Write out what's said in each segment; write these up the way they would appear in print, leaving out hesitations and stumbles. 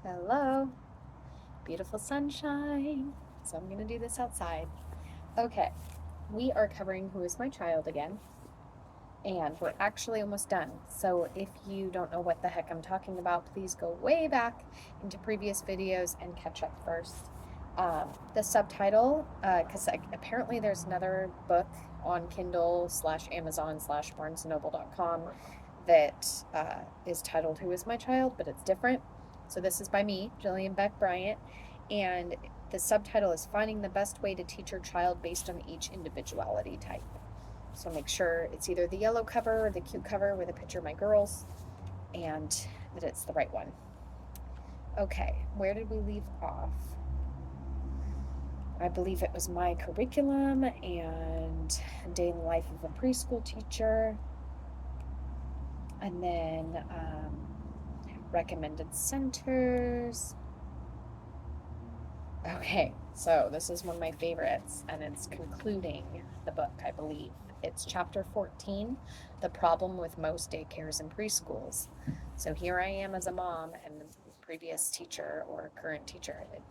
Hello, beautiful sunshine. So I'm going to do this outside. Okay, we are covering Who is My Child again, and we're actually almost done. So if you don't know what the heck I'm talking about, please go way back into previous videos and catch up first. The subtitle, because apparently there's another book on Kindle slash Amazon slash BarnesandNoble.com that is titled Who is My Child, but it's different. So this is by me, Jilliann Beck-Bryant, and the subtitle is Finding the Best Way to Teach Your Child Based on Each Individuality Type. So make sure it's either the yellow cover or the cute cover with a picture of my girls and that it's the right one. Okay, where did we leave off? I believe it was my curriculum and day in the life of a preschool teacher. And then recommended centers. Okay, so this is one of my favorites, and it's concluding the book, I believe. It's chapter 14, The Problem with Most Daycares and Preschools. So here I am as a mom and a previous teacher or current teacher. It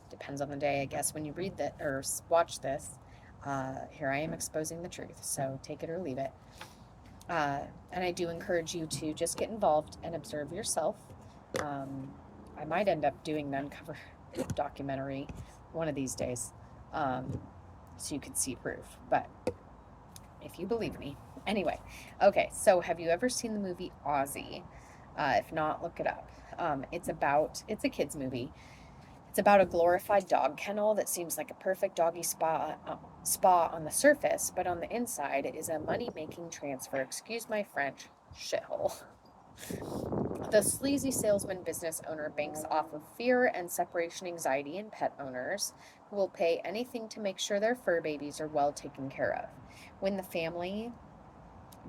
depends on the day, I guess, when you read that or watch this. Here I am exposing the truth, so take it or leave it. And I do encourage you to just get involved and observe yourself. I might end up doing an uncover documentary one of these days, so you can see proof. But if you believe me, anyway. Okay, so have you ever seen the movie Ozzy? If not, look it up. It's a kids movie. It's about a glorified dog kennel that seems like a perfect doggy spa on the surface, but on the inside it is a money-making transfer, excuse my French, shithole. The sleazy salesman business owner banks off of fear and separation anxiety in pet owners who will pay anything to make sure their fur babies are well taken care of. When the family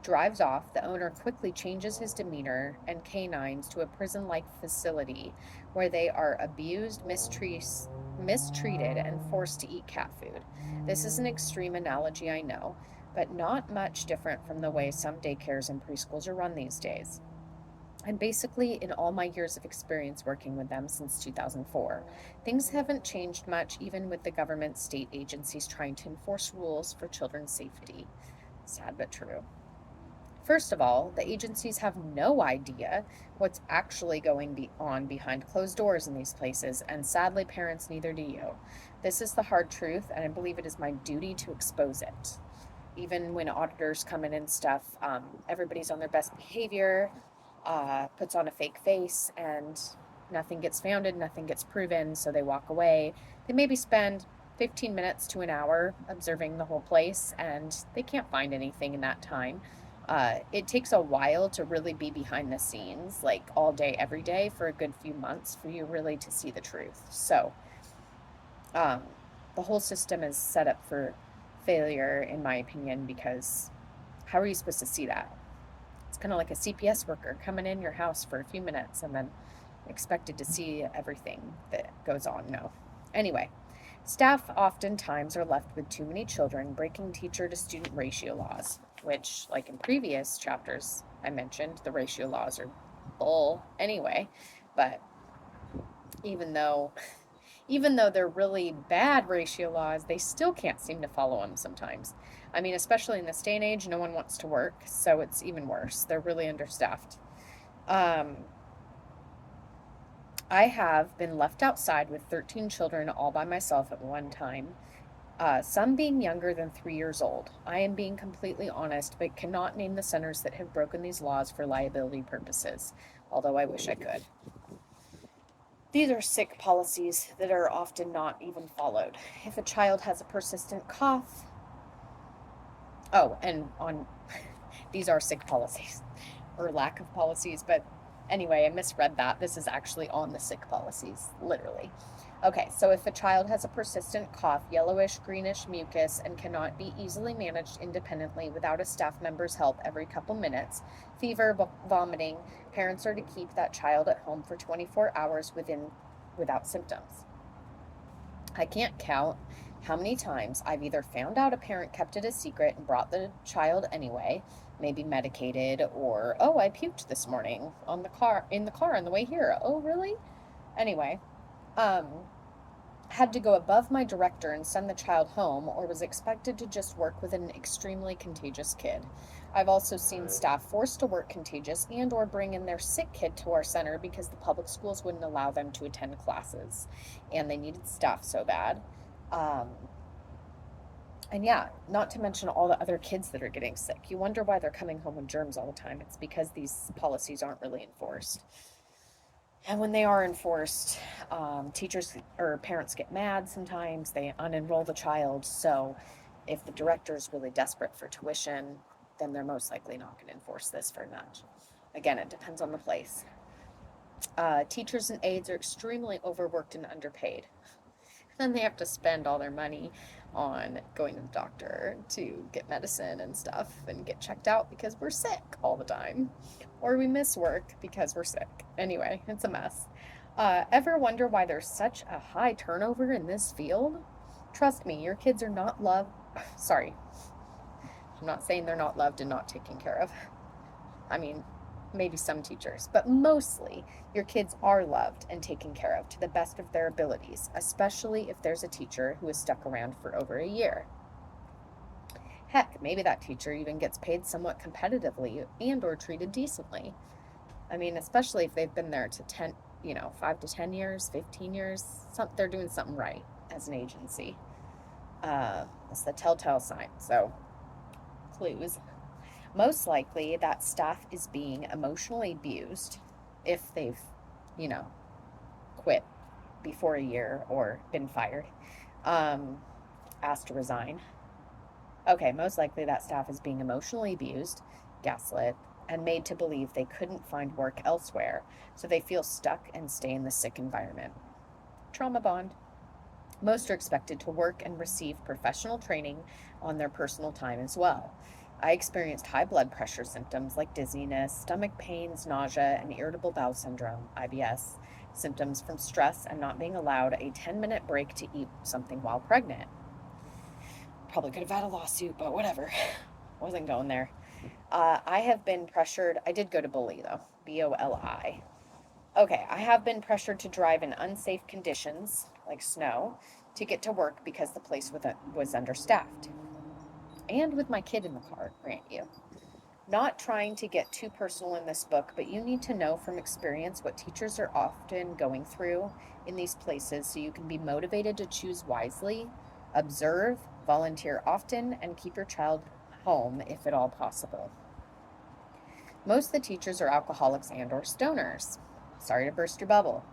drives off, the owner quickly changes his demeanor and canines to a prison like facility where they are abused, mistreated, and forced to eat cat food. This is an extreme analogy, I know, but not much different from the way some daycares and preschools are run these days. And basically, in all my years of experience working with them since 2004, things haven't changed much, even with the government state agencies trying to enforce rules for children's safety. Sad but true. First of all, the agencies have no idea what's actually going on behind closed doors in these places, and sadly, parents, neither do you. This is the hard truth, and I believe it is my duty to expose it. Even when auditors come in and stuff, everybody's on their best behavior, puts on a fake face, and nothing gets founded, nothing gets proven, so they walk away. They maybe spend 15 minutes to an hour observing the whole place, and they can't find anything in that time. It takes a while to really be behind the scenes, like all day, every day, for a good few months for you really to see the truth. So, um, the whole system is set up for failure, in my opinion, because how are you supposed to see that? It's kind of like a CPS worker coming in your house for a few minutes and then expected to see everything that goes on. No. Anyway, staff oftentimes are left with too many children, breaking teacher to student ratio laws, which, like in previous chapters I mentioned, the ratio laws are bull anyway. But even though even though they're really bad ratio laws, they still can't seem to follow them sometimes. I mean, especially in this day and age, no one wants to work, so it's even worse. They're really understaffed. Um, I have been left outside with 13 children all by myself at one time, some being younger than 3 years old. I am being completely honest, but cannot name the centers that have broken these laws for liability purposes, although I wish I could. These are sick policies that are often not even followed. If a child has a persistent cough, oh, and on these are sick policies or lack of policies, but anyway, I misread that. This is actually on the sick policies, literally. Okay, so if a child has a persistent cough, yellowish, greenish mucus, and cannot be easily managed independently without a staff member's help every couple minutes, fever, vomiting, parents are to keep that child at home for 24 hours without symptoms. I can't count how many times I've either found out a parent kept it a secret and brought the child anyway, maybe medicated, or oh, I puked this morning in the car on the way here. Oh, really? Anyway, um, had to go above my director and send the child home, or was expected to just work with an extremely contagious kid. I've also seen staff forced to work contagious and or bring in their sick kid to our center because the public schools wouldn't allow them to attend classes and they needed staff so bad. Um, and yeah, not to mention all the other kids that are getting sick. You wonder why they're coming home with germs all the time. It's because these policies aren't really enforced. And when they are enforced, teachers or parents get mad sometimes. They unenroll the child. So if the director is really desperate for tuition, then they're most likely not going to enforce this very much. Again, it depends on the place. Teachers and aides are extremely overworked and underpaid. Then they have to spend all their money on going to the doctor to get medicine and stuff and get checked out because we're sick all the time. Or we miss work because we're sick. Anyway, it's a mess. Ever wonder why there's such a high turnover in this field? Trust me, your kids are not loved. Sorry, I'm not saying they're not loved and not taken care of. I mean, maybe some teachers, but mostly your kids are loved and taken care of to the best of their abilities, especially if there's a teacher who has stuck around for over a year. Heck, maybe that teacher even gets paid somewhat competitively and or treated decently. I mean, especially if they've been there to 10, 5 to 10 years, 15 years, they're doing something right as an agency. That's the telltale sign. So, clues. Most likely that staff is being emotionally abused if they've, you know, quit before a year or been fired, asked to resign. Okay, most likely that staff is being emotionally abused, gaslit, and made to believe they couldn't find work elsewhere, so they feel stuck and stay in the sick environment. Trauma bond. Most are expected to work and receive professional training on their personal time as well. I experienced high blood pressure symptoms like dizziness, stomach pains, nausea, and irritable bowel syndrome, IBS, symptoms from stress and not being allowed a 10-minute break to eat something while pregnant. Probably could have had a lawsuit, but whatever. Wasn't going there. I have been pressured. I did go to Bully though, BOLI. Okay, I have been pressured to drive in unsafe conditions, like snow, to get to work because the place was understaffed. And with my kid in the car, grant you. Not trying to get too personal in this book, but you need to know from experience what teachers are often going through in these places so you can be motivated to choose wisely, observe, volunteer often, and keep your child home if at all possible. Most of the teachers are alcoholics and or stoners. Sorry to burst your bubble,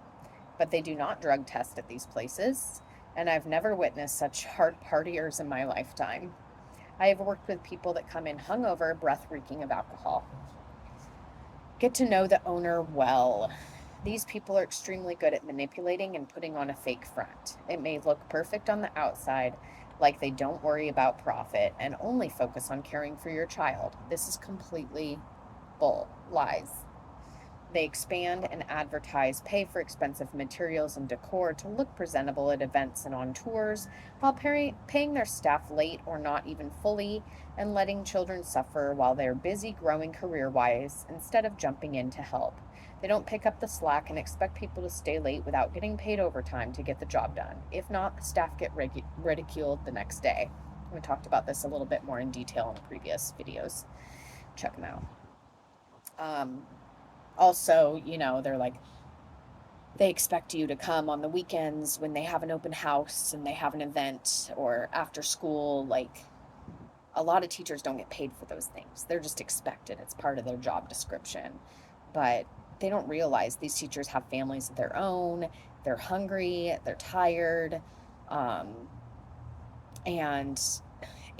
but they do not drug test at these places, and I've never witnessed such hard partiers in my lifetime. I have worked with people that come in hungover, breath reeking of alcohol. Get to know the owner well. These people are extremely good at manipulating and putting on a fake front. It may look perfect on the outside, like they don't worry about profit and only focus on caring for your child. This is completely bull, lies. They expand and advertise, pay for expensive materials and decor to look presentable at events and on tours, while paying their staff late or not even fully, and letting children suffer while they're busy growing career-wise instead of jumping in to help. They don't pick up the slack and expect people to stay late without getting paid overtime to get the job done. If not, the staff get ridiculed the next day. We talked about this a little bit more in detail in the previous videos. Check them out. Also, they're like, they expect you to come on the weekends when they have an open house and they have an event or after school. Like, a lot of teachers don't get paid for those things. They're just expected. It's part of their job description. But they don't realize these teachers have families of their own. They're hungry, they're tired, and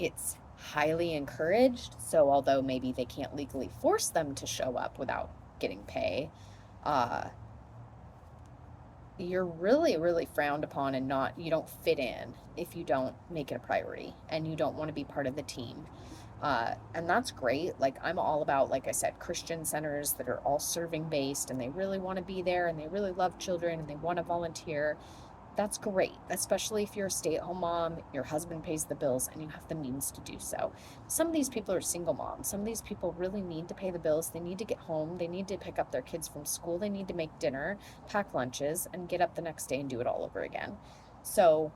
it's highly encouraged. So although maybe they can't legally force them to show up without getting pay, you're really, really frowned upon, and you don't fit in if you don't make it a priority and you don't want to be part of the team. And that's great. Like, I'm all about, like I said, Christian centers that are all serving based and they really want to be there and they really love children and they want to volunteer. That's great, especially if you're a stay-at-home mom, your husband pays the bills, and you have the means to do so. Some of these people are single moms. Some of these people really need to pay the bills. They need to get home. They need to pick up their kids from school. They need to make dinner, pack lunches, and get up the next day and do it all over again. So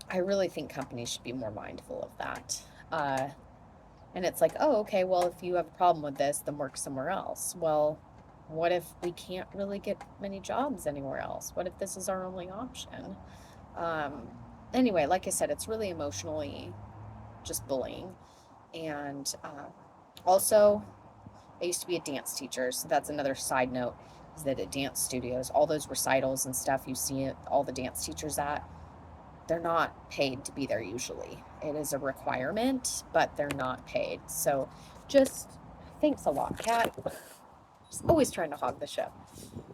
I really think companies should be more mindful of that. And it's like, oh, okay, well, if you have a problem with this, then work somewhere else. Well, what if we can't really get many jobs anywhere else? What if this is our only option? Um, anyway, like I said, it's really emotionally just bullying. And also, I used to be a dance teacher, so that's another side note, is that at dance studios, all those recitals and stuff you see all the dance teachers at, they're not paid to be there usually. It is a requirement, but they're not paid. So just thanks a lot, Kat. Just always trying to hog the show.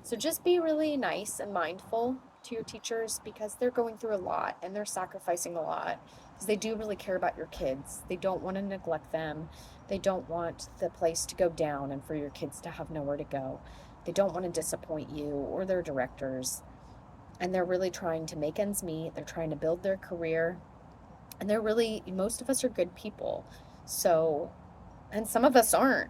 So just be really nice and mindful to your teachers because they're going through a lot and they're sacrificing a lot because they do really care about your kids. They don't want to neglect them. They don't want the place to go down and for your kids to have nowhere to go. They don't want to disappoint you or their directors. And they're really trying to make ends meet. They're trying to build their career. And they're really, most of us are good people. So, and some of us aren't,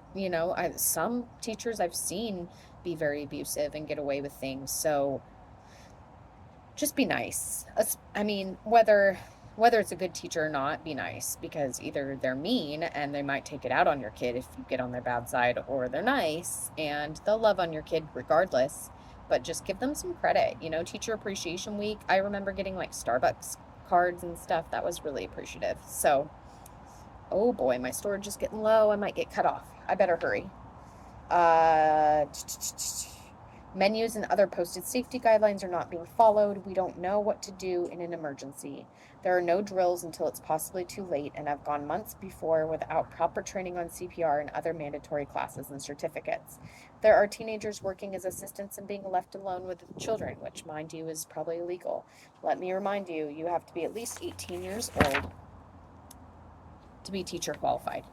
some teachers I've seen be very abusive and get away with things. So just be nice. I mean, whether it's a good teacher or not, be nice because either they're mean and they might take it out on your kid if you get on their bad side, or they're nice and they'll love on your kid regardless. But just give them some credit. Teacher Appreciation Week, I remember getting like Starbucks cards and stuff. That was really appreciative. So, oh boy, my storage is getting low. I might get cut off. I better hurry. Uh, Menus and other posted safety guidelines are not being followed. We don't know what to do in an emergency. There are no drills until it's possibly too late, and I've gone months before without proper training on CPR and other mandatory classes and certificates. There are teenagers working as assistants and being left alone with children, which, mind you, is probably illegal. Let me remind you, you have to be at least 18 years old to be teacher qualified.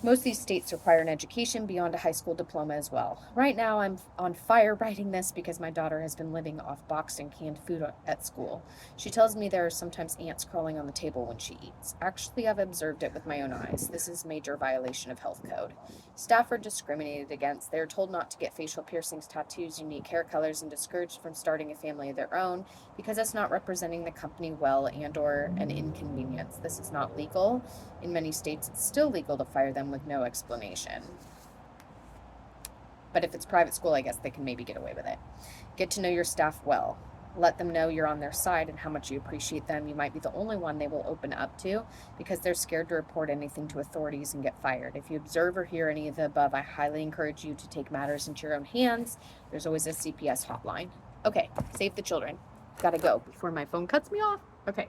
Most of these states require an education beyond a high school diploma as well. Right now, I'm on fire writing this because my daughter has been living off boxed and canned food at school. She tells me there are sometimes ants crawling on the table when she eats. Actually, I've observed it with my own eyes. This is a major violation of health code. Staff are discriminated against. They are told not to get facial piercings, tattoos, unique hair colors, and discouraged from starting a family of their own because it's not representing the company well and or an inconvenience. This is not legal. In many states, it's still legal to fire them with no explanation. But if it's private school, I guess they can maybe get away with it. Get to know your staff well. Let them know you're on their side and how much you appreciate them. You might be the only one they will open up to because they're scared to report anything to authorities and get fired. If you observe or hear any of the above, I highly encourage you to take matters into your own hands. There's always a CPS hotline. Okay, save the children. Gotta go before my phone cuts me off. Okay.